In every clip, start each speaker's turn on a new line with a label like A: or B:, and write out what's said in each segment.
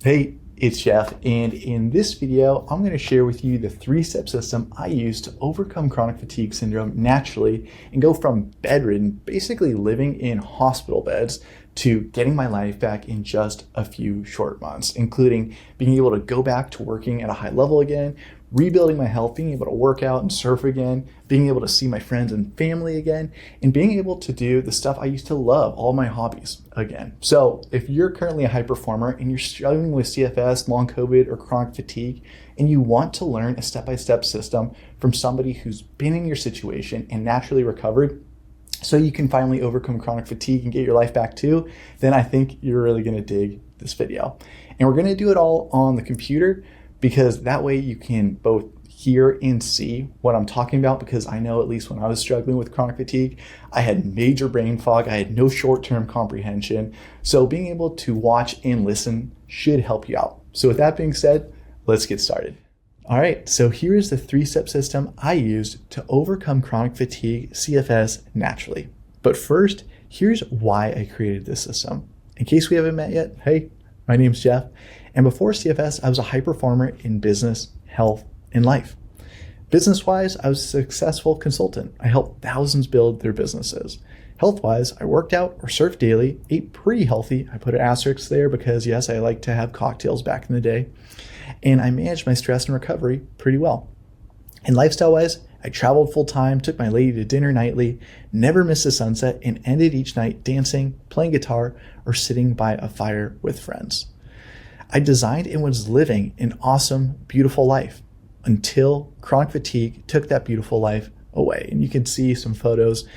A: Hey, it's Jeff, and in this video, I'm going to share with you the three-step system I use to overcome chronic fatigue syndrome naturally and go from bedridden, basically living in hospital beds, to getting my life back in just a few short months, including being able to go back to working at a high level again, rebuilding my health, being able to work out and surf again, being able to see my friends and family again, and being able to do the stuff I used to love, all my hobbies again. So if you're currently a high performer and you're struggling with CFS, long COVID, or chronic fatigue, and you want to learn a step-by-step system from somebody who's been in your situation and naturally recovered, so you can finally overcome chronic fatigue and get your life back too, then I think you're really gonna dig this video. And we're gonna do it all on the computer, because that way you can both hear and see what I'm talking about, because I know at least when I was struggling with chronic fatigue, I had major brain fog, I had no short-term comprehension. So being able to watch and listen should help you out. So with that being said, let's get started. All right, so here's the three-step system I used to overcome chronic fatigue, CFS, naturally. But first, here's why I created this system. In case we haven't met yet, hey, my name's Jeff. And before CFS, I was a high performer in business, health, and life. Business-wise, I was a successful consultant. I helped thousands build their businesses. Health-wise, I worked out or surfed daily, ate pretty healthy. I put an asterisk there because yes, I like to have cocktails back in the day. And I managed my stress and recovery pretty well. And lifestyle-wise, I traveled full-time, took my lady to dinner nightly, never missed a sunset, and ended each night dancing, playing guitar, or sitting by a fire with friends. I designed and was living an awesome, beautiful life until chronic fatigue took that beautiful life away. And you can see some photos,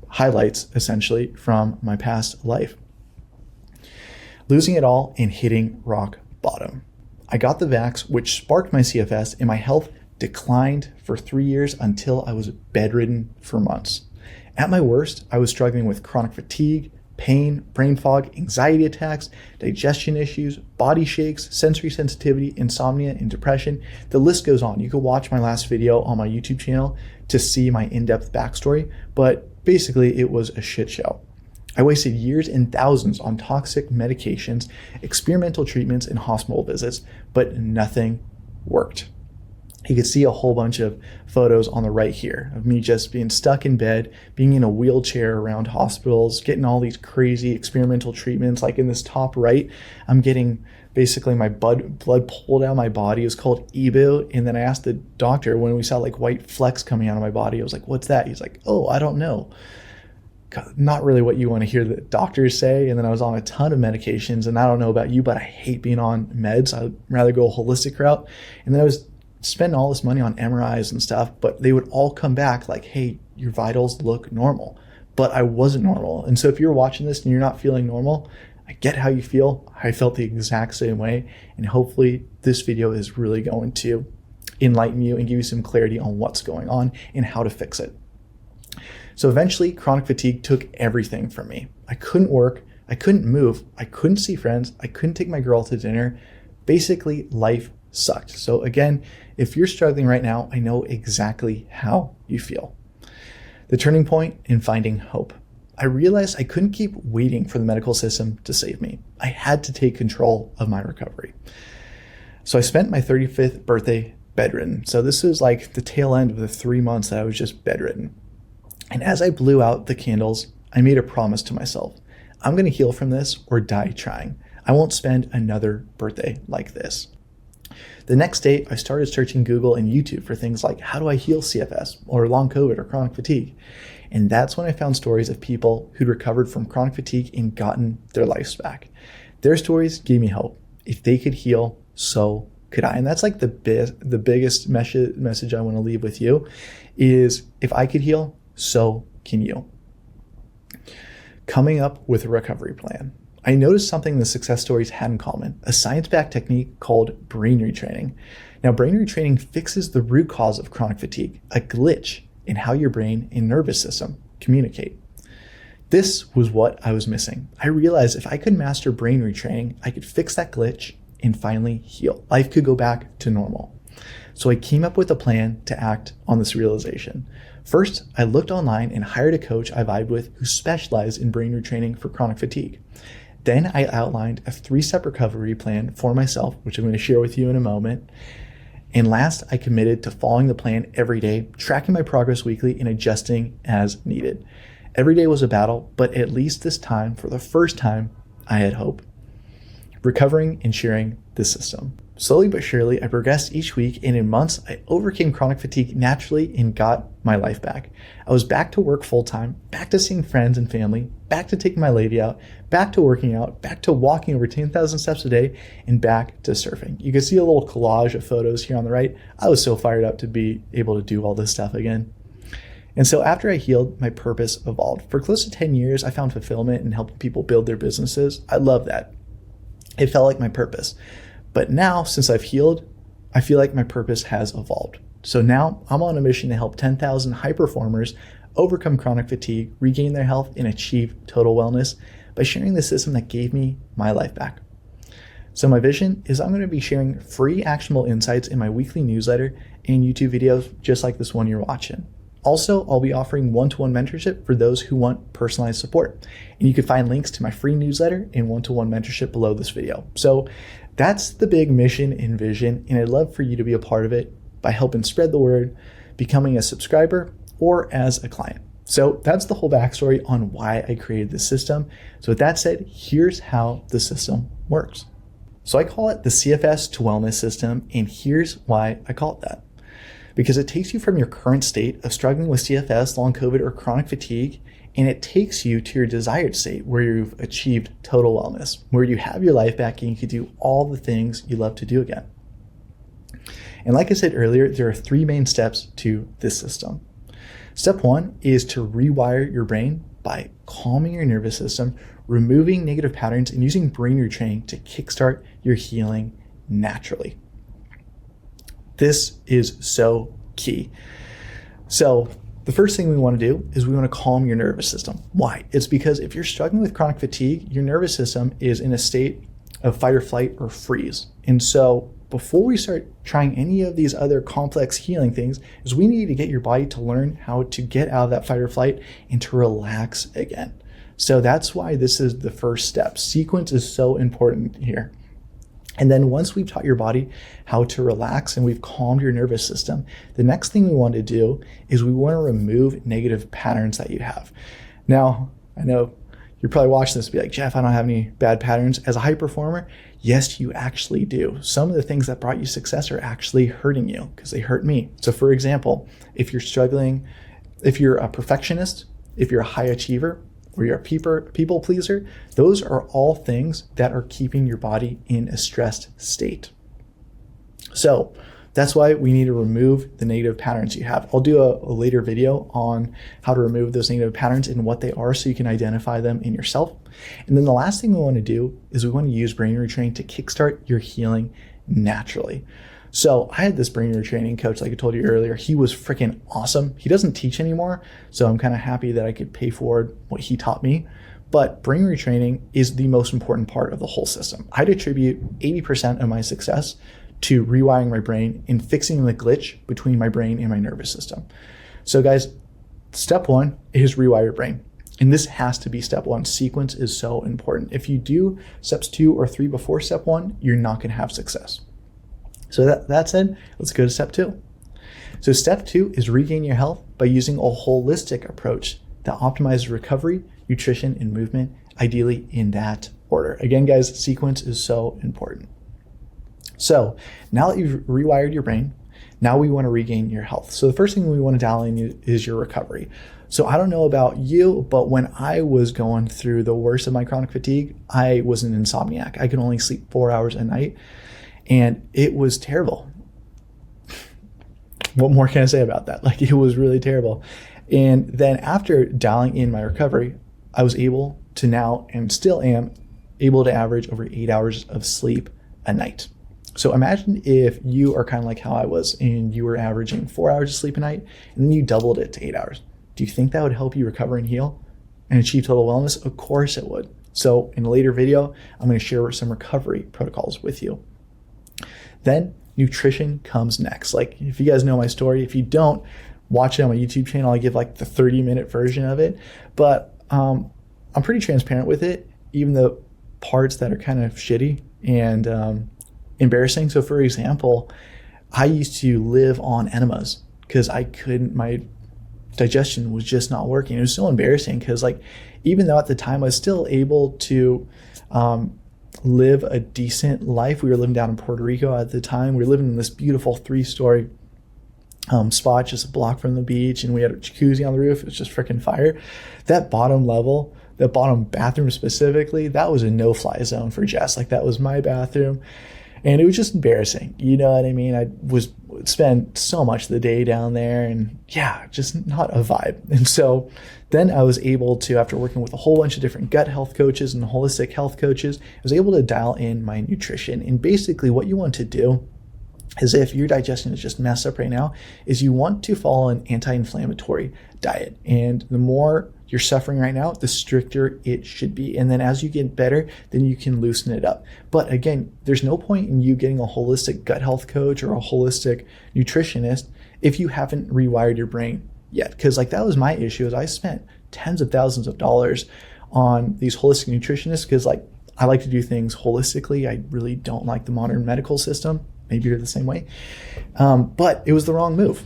A: highlights essentially from my past life. Losing it all and hitting rock bottom. I got the vax, which sparked my CFS, and my health declined for 3 years until I was bedridden for months. At my worst, I was struggling with chronic fatigue, pain, brain fog, anxiety attacks, digestion issues, body shakes, sensory sensitivity, insomnia, and depression. The list goes on. You can watch my last video on my YouTube channel to see my in-depth backstory, but basically it was a shit show. I wasted years and thousands on toxic medications, experimental treatments, and hospital visits, but nothing worked. You can see a whole bunch of photos on the right here of me just being stuck in bed, being in a wheelchair around hospitals, getting all these crazy experimental treatments. Like in this top right, I'm getting basically my blood pulled out of my body. It was called EBO. And then I asked the doctor when we saw like white flecks coming out of my body, I was like, what's that? He's like, oh, I don't know. Not really what you want to hear the doctors say. And then I was on a ton of medications, and I don't know about you, but I hate being on meds. I'd rather go a holistic route. And then I was spending all this money on MRIs and stuff, but they would all come back like, hey, your vitals look normal. But I wasn't normal. And so if you're watching this and you're not feeling normal, I get how you feel. I felt the exact same way. And hopefully this video is really going to enlighten you and give you some clarity on what's going on and how to fix it. So eventually chronic fatigue took everything from me. I couldn't work, I couldn't move, I couldn't see friends, I couldn't take my girl to dinner. Basically, life sucked. So again, if you're struggling right now, I know exactly how you feel. The turning point in finding hope. I realized I couldn't keep waiting for the medical system to save me. I had to take control of my recovery. So I spent my 35th birthday bedridden. So this was like the tail end of the 3 months that I was just bedridden. And as I blew out the candles, I made a promise to myself. I'm going to heal from this or die trying. I won't spend another birthday like this. The next day, I started searching Google and YouTube for things like, how do I heal CFS or long COVID or chronic fatigue? And that's when I found stories of people who'd recovered from chronic fatigue and gotten their lives back. Their stories gave me hope. If they could heal, so could I. And that's like the biggest message I want to leave with you is, if I could heal, so can you. Coming up with a recovery plan. I noticed something the success stories had in common, a science-backed technique called brain retraining. Now, brain retraining fixes the root cause of chronic fatigue, a glitch in how your brain and nervous system communicate. This was what I was missing. I realized if I could master brain retraining, I could fix that glitch and finally heal. Life could go back to normal. So I came up with a plan to act on this realization. First, I looked online and hired a coach I vibed with who specialized in brain retraining for chronic fatigue. Then I outlined a 3-step recovery plan for myself, which I'm going to share with you in a moment. And last, I committed to following the plan every day, tracking my progress weekly and adjusting as needed. Every day was a battle, but at least this time, for the first time, I had hope. Recovering and sharing the system. Slowly but surely, I progressed each week, and in months, I overcame chronic fatigue naturally and got my life back. I was back to work full-time, back to seeing friends and family, back to taking my lady out, back to working out, back to walking over 10,000 steps a day, and back to surfing. You can see a little collage of photos here on the right. I was so fired up to be able to do all this stuff again. And so after I healed, my purpose evolved. For close to 10 years, I found fulfillment in helping people build their businesses. I love that. It felt like my purpose. But now, since I've healed, I feel like my purpose has evolved. So now I'm on a mission to help 10,000 high performers overcome chronic fatigue, regain their health, and achieve total wellness by sharing the system that gave me my life back. So my vision is I'm going to be sharing free actionable insights in my weekly newsletter and YouTube videos, just like this one you're watching. Also, I'll be offering one-to-one mentorship for those who want personalized support. And you can find links to my free newsletter and one-to-one mentorship below this video. So that's the big mission and vision, and I'd love for you to be a part of it by helping spread the word, becoming a subscriber, or as a client. So that's the whole backstory on why I created this system. So with that said, here's how the system works. So I call it the CFS to wellness system, and here's why I call it that. Because it takes you from your current state of struggling with CFS, long COVID, or chronic fatigue, and it takes you to your desired state where you've achieved total wellness, where you have your life back and you can do all the things you love to do again. And like I said earlier, there are 3 main steps to this system. Step 1 is to rewire your brain by calming your nervous system, removing negative patterns, and using brain retraining to kickstart your healing naturally. This is so key. So the first thing we want to do is we want to calm your nervous system. Why? It's because if you're struggling with chronic fatigue, your nervous system is in a state of fight or flight or freeze. And so before we start trying any of these other complex healing things, is we need to get your body to learn how to get out of that fight or flight and to relax again. So that's why this is the first step. Sequence is so important here. And then once we've taught your body how to relax and we've calmed your nervous system, the next thing we want to do is we want to remove negative patterns that you have. Now, I know you're probably watching this and be like, Jeff, I don't have any bad patterns. As a high performer, yes, you actually do. Some of the things that brought you success are actually hurting you because they hurt me. So for example, if you're struggling, if you're a perfectionist, if you're a high achiever, or you're a people pleaser, those are all things that are keeping your body in a stressed state. So that's why we need to remove the negative patterns you have. I'll do a later video on how to remove those negative patterns and what they are so you can identify them in yourself. And then the last thing we want to do is we want to use brain retraining to kickstart your healing naturally. So I had this brain retraining coach, like I told you earlier. He was freaking awesome. He doesn't teach anymore, so I'm kind of happy that I could pay forward what he taught me. But brain retraining is the most important part of the whole system. I'd attribute 80% of my success to rewiring my brain and fixing the glitch between my brain and my nervous system. So guys, step 1 is rewire your brain. And this has to be step 1. Sequence is so important. If you do steps 2 or 3 before step 1, you're not going to have success. So that said, let's go to step 2. So step 2 is regain your health by using a holistic approach that optimizes recovery, nutrition, and movement, ideally in that order. Again, guys, sequence is so important. So now that you've rewired your brain, now we want to regain your health. So the first thing we want to dial in is your recovery. So I don't know about you, but when I was going through the worst of my chronic fatigue, I was an insomniac. I could only sleep 4 hours a night. And it was terrible. What more can I say about that? Like, it was really terrible. And then after dialing in my recovery, I was able to now, and still am, able to average over 8 hours of sleep a night. So imagine if you are kind of like how I was and you were averaging 4 hours of sleep a night and then you doubled it to 8 hours. Do you think that would help you recover and heal and achieve total wellness? Of course it would. So in a later video, I'm going to share some recovery protocols with you. Then nutrition comes next. Like, if you guys know my story, if you don't, watch it on my YouTube channel. I give like the 30-minute version of it, but I'm pretty transparent with it, even though parts that are kind of shitty and embarrassing. So for example, I used to live on enemas because my digestion was just not working. It was so embarrassing because like, even though at the time I was still able to live a decent life. We were living down in Puerto Rico at the time. We were living in this beautiful 3-story spot just a block from the beach, and we had a jacuzzi on the roof. It was just freaking fire. That bottom level, that bottom bathroom specifically, that was a no-fly zone for Jess. Like, that was my bathroom, and it was just embarrassing. You know what I mean? I would spend so much of the day down there, and yeah, just not a vibe. And so then I was able to, after working with a whole bunch of different gut health coaches and holistic health coaches, I was able to dial in my nutrition. And basically what you want to do is, if your digestion is just messed up right now, is you want to follow an anti-inflammatory diet. And the more you're suffering right now, the stricter it should be. And then as you get better, then you can loosen it up. But again, there's no point in you getting a holistic gut health coach or a holistic nutritionist if you haven't rewired your brain yet. Because like, that was my issue, is I spent tens of thousands of dollars on these holistic nutritionists because like, I like to do things holistically. I really don't like the modern medical system. Maybe you're the same way. But it was the wrong move.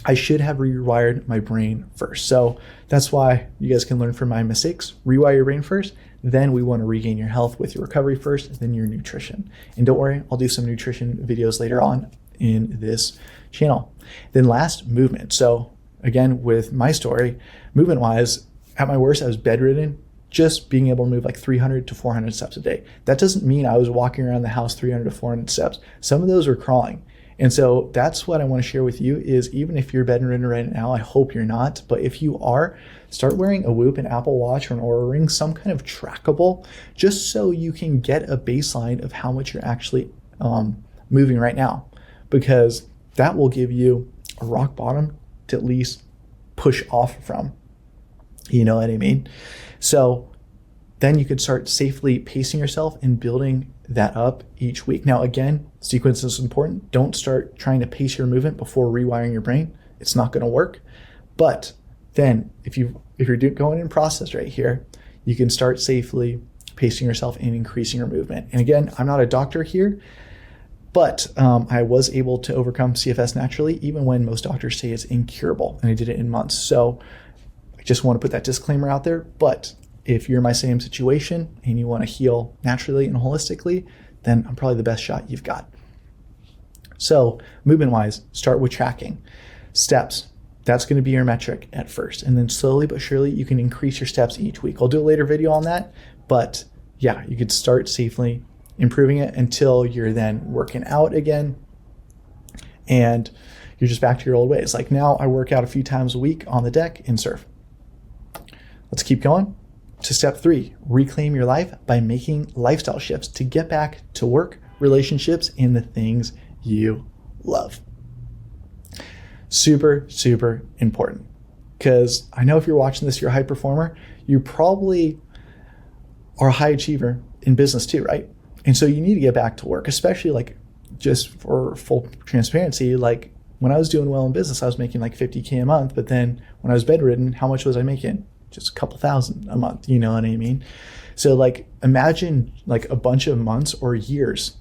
A: I should have rewired my brain first. So that's why you guys can learn from my mistakes. Rewire your brain first. Then we want to regain your health with your recovery first, then your nutrition. And don't worry, I'll do some nutrition videos later on in this channel. Then last, movement. So again, with my story, movement-wise, at my worst, I was bedridden, just being able to move like 300 to 400 steps a day. That doesn't mean I was walking around the house 300 to 400 steps. Some of those were crawling. And so that's what I want to share with you is, even if you're bedridden right now, I hope you're not, but if you are, start wearing a Whoop, an Apple Watch, or an Oura Ring, some kind of trackable, just so you can get a baseline of how much you're actually moving right now, because that will give you a rock bottom to at least push off from. You know what I mean? So then you could start safely pacing yourself and building that up each week. Now, again, sequence is important. Don't start trying to pace your movement before rewiring your brain. It's not going to work. But then if you're going in process right here, you can start safely pacing yourself and increasing your movement. And again, I'm not a doctor here, but I was able to overcome CFS naturally, even when most doctors say it's incurable, and I did it in months. So I just want to put that disclaimer out there. But if you're in my same situation and you want to heal naturally and holistically, then I'm probably the best shot you've got. So movement-wise, start with tracking. Steps, that's going to be your metric at first. And then slowly but surely, you can increase your steps each week. I'll do a later video on that. But yeah, you could start safely improving it until you're then working out again and you're just back to your old ways. Like now, I work out a few times a week on the deck and surf. Let's keep going. To step 3, reclaim your life by making lifestyle shifts to get back to work, relationships, and the things you love. Super, super important. Because I know if you're watching this, you're a high performer, you probably are a high achiever in business too, right? And so you need to get back to work, especially like, just for full transparency, like when I was doing well in business, I was making like $50K a month. But then when I was bedridden, how much was I making? Just a couple thousand a month, you know what I mean? So like, imagine like a bunch of months or years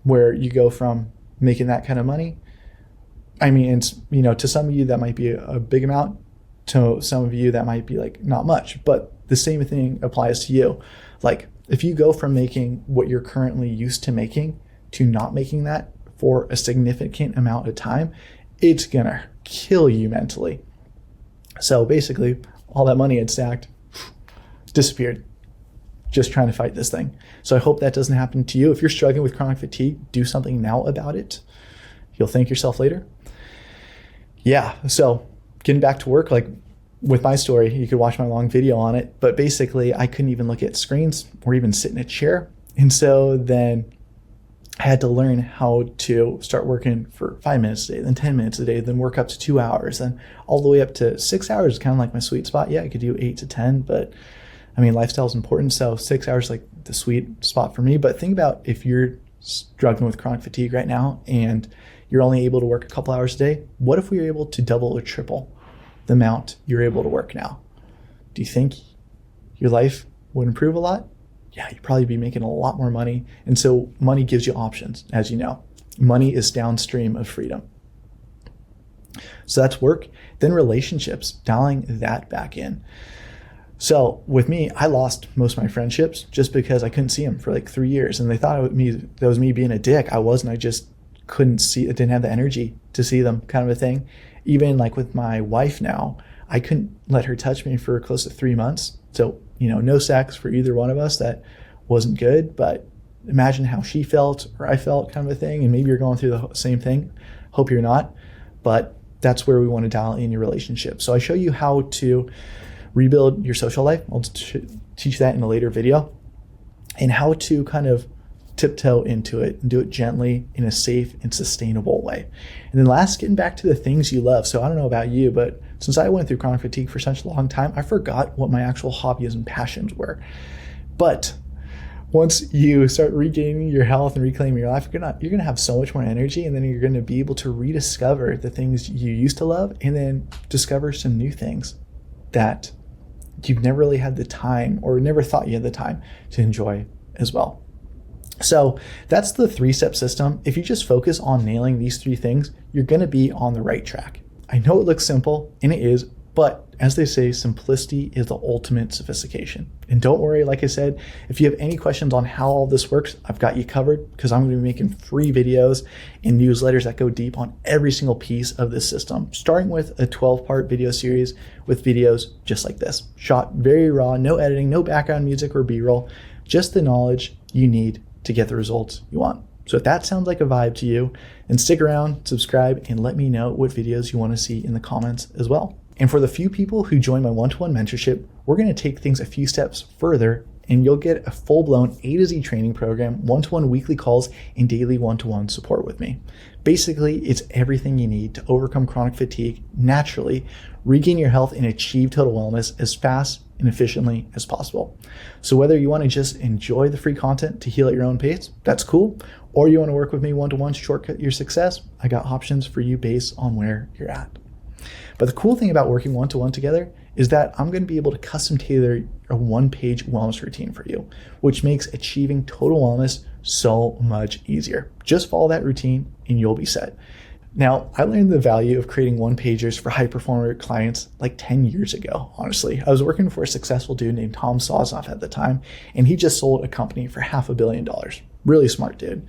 A: where you go from making that kind of money. I mean, it's, you know, to some of you that might be a big amount, to some of you that might be like not much, but the same thing applies to you. Like if you go from making what you're currently used to making to not making that for a significant amount of time, it's gonna kill you mentally. So basically, all that money I'd stacked disappeared just trying to fight this thing. So I hope that doesn't happen to you. If you're struggling with chronic fatigue, do something now about it. You'll thank yourself later. Yeah, so getting back to work, like with my story, you could watch my long video on it, but basically I couldn't even look at screens or even sit in a chair. And so then I had to learn how to start working for 5 minutes a day, then 10 minutes a day, then work up to 2 hours, then all the way up to 6 hours is kind of like my sweet spot. Yeah, I could do 8 to 10, but I mean, lifestyle is important. So 6 hours is like the sweet spot for me. But think about if you're struggling with chronic fatigue right now and you're only able to work a couple hours a day. What if we were able to double or triple the amount you're able to work now? Do you think your life would improve a lot? yeah, you'd probably be making a lot more money. And so money gives you options, as you know. Money is downstream of freedom. So that's work. Then relationships, dialing that back in. So with me, I lost most of my friendships just because I couldn't see them for like 3 years. And they thought that was me being a dick. I wasn't. I just couldn't see, I didn't have the energy to see them, kind of a thing. Even like with my wife now, I couldn't let her touch me for close to 3 months. So, no sex for either one of us. That wasn't good. But imagine how she felt or I felt, kind of a thing. And maybe you're going through the same thing. Hope you're not. But that's where we want to dial in your relationship. So I show you how to rebuild your social life. I'll teach that in a later video, and how to kind of tiptoe into it and do it gently in a safe and sustainable way. And then last, getting back to the things you love. So I don't know about you, but since I went through chronic fatigue for such a long time, I forgot what my actual hobbies and passions were. But once you start regaining your health and reclaiming your life, you're gonna have so much more energy, and then you're gonna be able to rediscover the things you used to love, and then discover some new things that you've never really had the time, or never thought you had the time to enjoy as well. So that's the 3-step system. If you just focus on nailing these 3 things, you're gonna be on the right track. I know it looks simple, and it is, but as they say, simplicity is the ultimate sophistication. And don't worry, like I said, if you have any questions on how all this works, I've got you covered, because I'm going to be making free videos and newsletters that go deep on every single piece of this system, starting with a 12-part video series with videos just like this, shot very raw, no editing, no background music or B-roll, just the knowledge you need to get the results you want. So if that sounds like a vibe to you, then stick around, subscribe, and let me know what videos you want to see in the comments as well. And for the few people who join my one-to-one mentorship, we're going to take things a few steps further, and you'll get a full-blown A to Z training program, one-to-one weekly calls, and daily one-to-one support with me. Basically, it's everything you need to overcome chronic fatigue naturally, regain your health, and achieve total wellness as fast and efficiently as possible. So whether you want to just enjoy the free content to heal at your own pace, that's cool, or you want to work with me one-to-one to shortcut your success, I got options for you based on where you're at. But the cool thing about working one-to-one together is that I'm going to be able to custom tailor a 1-page wellness routine for you, which makes achieving total wellness so much easier. Just follow that routine and you'll be set. Now, I learned the value of creating 1-pagers for high-performer clients like 10 years ago, honestly. I was working for a successful dude named Tom Sosnoff at the time, and he just sold a company for $500 million. Really smart dude.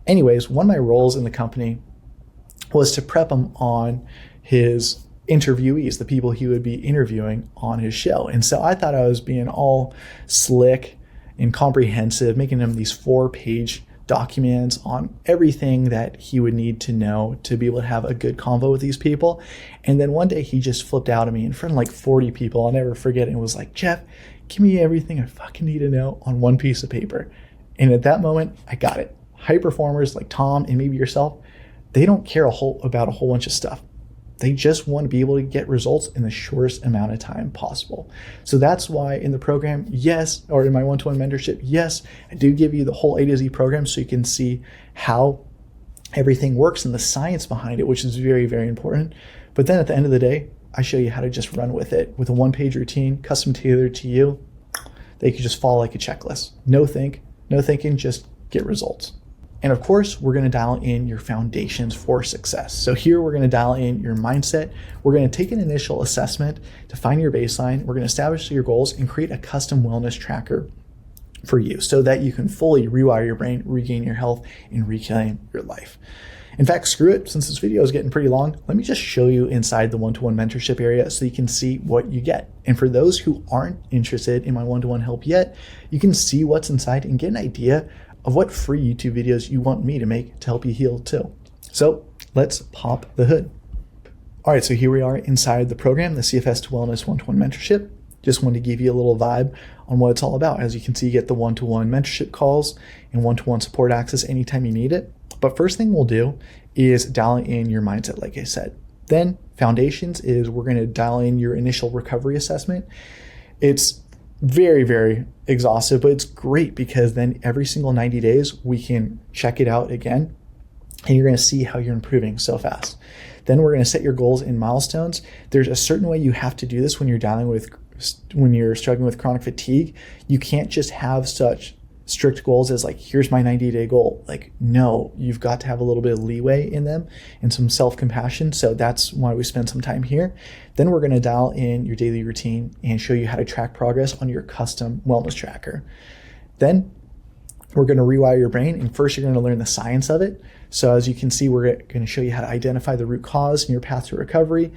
A: Anyways, one of my roles in the company was to prep him on his interviewees, the people he would be interviewing on his show. And so I thought I was being all slick and comprehensive, making him these 4-page documents on everything that he would need to know to be able to have a good convo with these people. And then one day he just flipped out at me in front of like 40 people, I'll never forget it, and was like, "Jeff, give me everything I fucking need to know on one piece of paper." And at that moment, I got it. High performers like Tom and maybe yourself, they don't care about a whole bunch of stuff. They just want to be able to get results in the shortest amount of time possible. So that's why in the program, yes, or in my one-to-one mentorship, yes, I do give you the whole A to Z program so you can see how everything works and the science behind it, which is very, very important. But then at the end of the day, I show you how to just run with it with a 1-page routine, custom tailored to you. They can just follow like a checklist. No thinking, just get results. And of course, we're going to dial in your foundations for success. So here we're going to dial in your mindset. We're going to take an initial assessment to find your baseline. We're going to establish your goals and create a custom wellness tracker for you so that you can fully rewire your brain, regain your health, and reclaim your life. In fact, screw it, since this video is getting pretty long, let me just show you inside the one-to-one mentorship area so you can see what you get. And for those who aren't interested in my one-to-one help yet, you can see what's inside and get an idea of what free YouTube videos you want me to make to help you heal too. So let's pop the hood. All right, so here we are inside the program, the CFS to Wellness one-to-one mentorship. Just wanted to give you a little vibe on what it's all about. As you can see, you get the one-to-one mentorship calls and one-to-one support access anytime you need it. But first thing we'll do is dial in your mindset, like I said. Then foundations is we're going to dial in your initial recovery assessment. It's very, very exhaustive, but it's great because then every single 90 days we can check it out again and you're going to see how you're improving so fast. Then we're going to set your goals and milestones. There's a certain way you have to do this when you're dealing with when you're struggling with chronic fatigue, you can't just have such strict goals as like, here's my 90-day goal. Like, no, you've got to have a little bit of leeway in them and some self-compassion. So that's why we spend some time here. Then we're going to dial in your daily routine and show you how to track progress on your custom wellness tracker. Then we're going to rewire your brain, and first you're going to learn the science of it. So as you can see, we're going to show you how to identify the root cause in your path to recovery,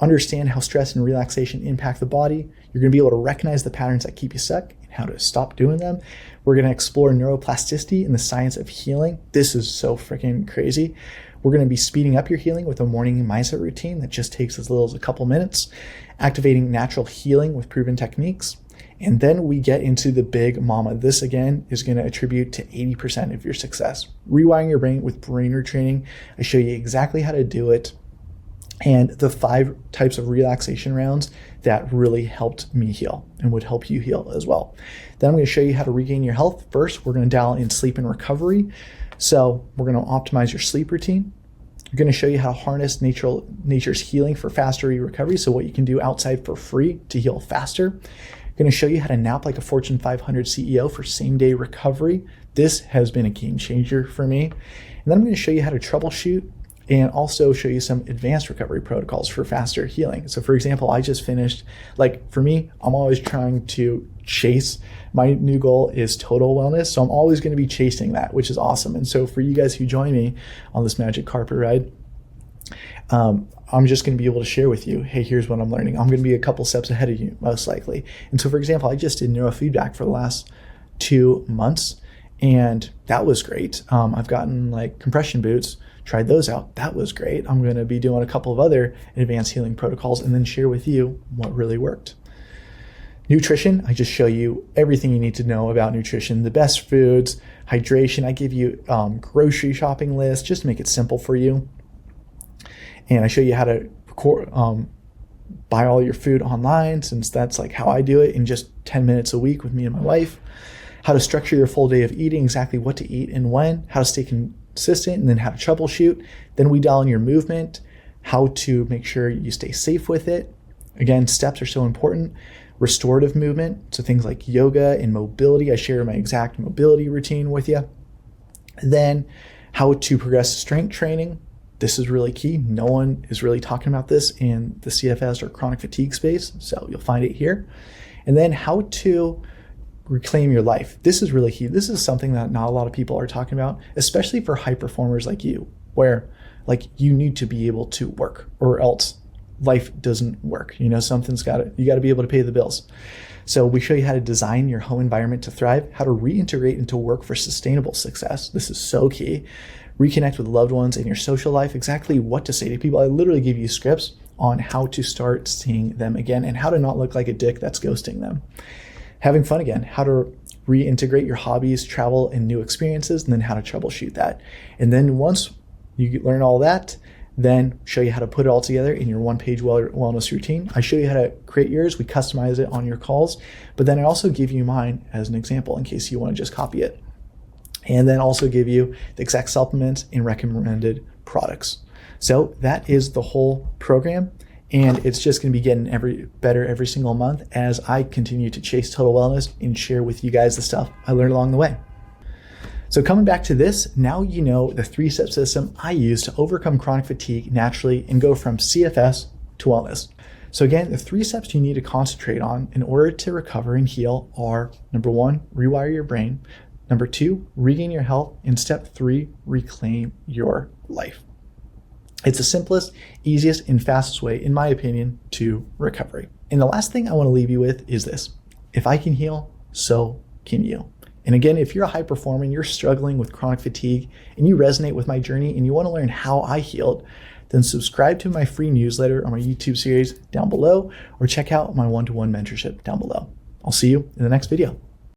A: understand how stress and relaxation impact the body. You're going to be able to recognize the patterns that keep you stuck and how to stop doing them. We're going to explore neuroplasticity and the science of healing. This is so freaking crazy. We're going to be speeding up your healing with a morning mindset routine that just takes as little as a couple minutes, activating natural healing with proven techniques. And then we get into the big mama. This, again, is going to attribute to 80% of your success. Rewiring your brain with brain retraining. I show you exactly how to do it and the 5 types of relaxation rounds that really helped me heal and would help you heal as well. Then I'm going to show you how to regain your health. First, we're going to dial in sleep and recovery. So we're going to optimize your sleep routine. I'm going to show you how to harness nature's healing for faster recovery. So what you can do outside for free to heal faster. Going to show you how to nap like a Fortune 500 CEO for same-day recovery. This has been a game changer for me. And then I'm going to show you how to troubleshoot and also show you some advanced recovery protocols for faster healing. So for example, I just finished, like for me, I'm always trying to chase. My new goal is total wellness. So I'm always going to be chasing that, which is awesome. And so for you guys who join me on this magic carpet ride, I'm just going to be able to share with you, hey, here's what I'm learning. I'm going to be a couple steps ahead of you, most likely. And so, for example, I just did neurofeedback for the last 2 months, and that was great. I've gotten like compression boots, tried those out. That was great. I'm going to be doing a couple of other advanced healing protocols and then share with you what really worked. Nutrition, I just show you everything you need to know about nutrition, the best foods, hydration. I give you grocery shopping lists just to make it simple for you. And I show you how to buy all your food online, since that's like how I do it in just 10 minutes a week with me and my wife. How to structure your full day of eating, exactly what to eat and when, how to stay consistent, and then how to troubleshoot. Then we dial in your movement, how to make sure you stay safe with it. Again, steps are so important. Restorative movement, so things like yoga and mobility. I share my exact mobility routine with you. Then how to progress strength training. This is really key. No one is really talking about this in the CFS or chronic fatigue space, so you'll find it here. And then how to reclaim your life. This is really key. This is something that not a lot of people are talking about, especially for high performers like you, where like you need to be able to work or else life doesn't work. You know, you got to be able to pay the bills. So we show you how to design your home environment to thrive, how to reintegrate into work for sustainable success. This is so key. Reconnect with loved ones in your social life, exactly what to say to people. I literally give you scripts on how to start seeing them again and how to not look like a dick that's ghosting them. Having fun again, how to reintegrate your hobbies, travel, and new experiences, and then how to troubleshoot that. And then once you learn all that, then show you how to put it all together in your one-page wellness routine. I show you how to create yours. We customize it on your calls, but then I also give you mine as an example in case you want to just copy it. And then also give you the exact supplements and recommended products. So that is the whole program. And it's just going to be getting better every single month as I continue to chase total wellness and share with you guys the stuff I learned along the way. So coming back to this, now you know the 3-step system I use to overcome chronic fatigue naturally and go from CFS to wellness. So again, the 3 steps you need to concentrate on in order to recover and heal are: number 1, rewire your brain; number 2, regain your health; and step 3, reclaim your life. It's the simplest, easiest, and fastest way, in my opinion, to recovery. And the last thing I want to leave you with is this: if I can heal, so can you. And again, if you're a high performer and you're struggling with chronic fatigue and you resonate with my journey and you want to learn how I healed, then subscribe to my free newsletter or my YouTube series down below, or check out my one-to-one mentorship down below. I'll see you in the next video.